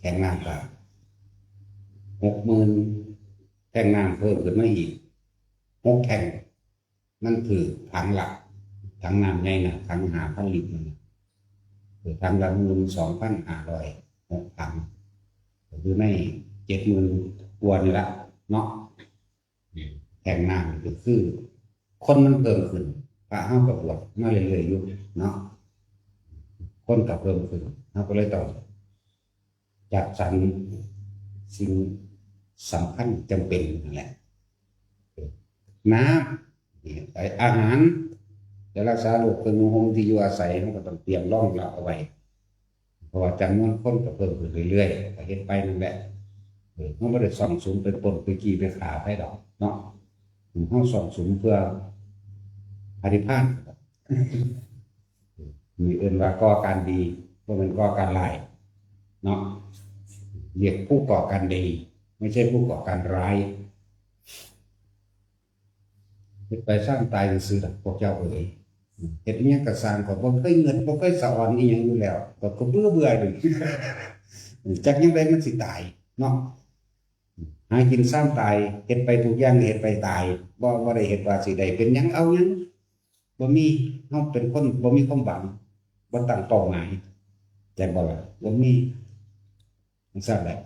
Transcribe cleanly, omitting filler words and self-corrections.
ทงน้ำก็60,000แทงน้ำเพิ่มขึ้นมาอีก6 แทงนั่นคือถังหลักถังน้ำใหญ่นะถัง5,000 ลิตรมันคือถังละ12,506 ถังคือใน70,000กว่านี่ละเนาะแทงน้ำก็คือคนมันเพิ่มขึ้นพระเฮากับบวชมาเรื่อยๆอยู่เนาะคนกับเพิ่มขึ้นเราก็เลยต้องจัดสรรสิ่งสำคัญจำเป็นนั่นแหละน้ำอาหารจะรักษาโรคเครื่องนุ่งห่มที่อยู่อาศัยเราก็ต้องเตรียมรองรับเอาไว้เพราะว่าจำนวนคนก็เพิ่มขึ้นเรื่อยๆก็เฮ็ดไปนั่นแหละเราไม่ได้ส่องสุมไปปนไปกี่ไปขาให้ดอกเนาะเราส่องสุมเพื่อปฏิภาณมีเอื่นว่าก่อการดีเพราะมันก่อการร้ายเนาะเรียกผู้ก่อการดีไม่ใช่ผู้ก่อการร้ายไปสร้างตายซื่อๆพวกเจ้าเอ๋ยเฮ็ดอิหยังก็สร้างก็บ่เคยเงินบ่เคยสะอ่อนอีหยังอยู่แล้วก็เบื่อเลยจักยังไดมันสิตายเนาะหากินซ้ำตายเฮ็ดไปทุกอย่างเฮ็ดไปตายบ่ได้เฮ็ดว่าสิได้เป็นหยังเอาหยังบ่มีเฮาเป็นคนบ่มีความหวังบ่ตั้งเป้าหมายแต่บ่ล่ะบ่มีจังซั่นแหละ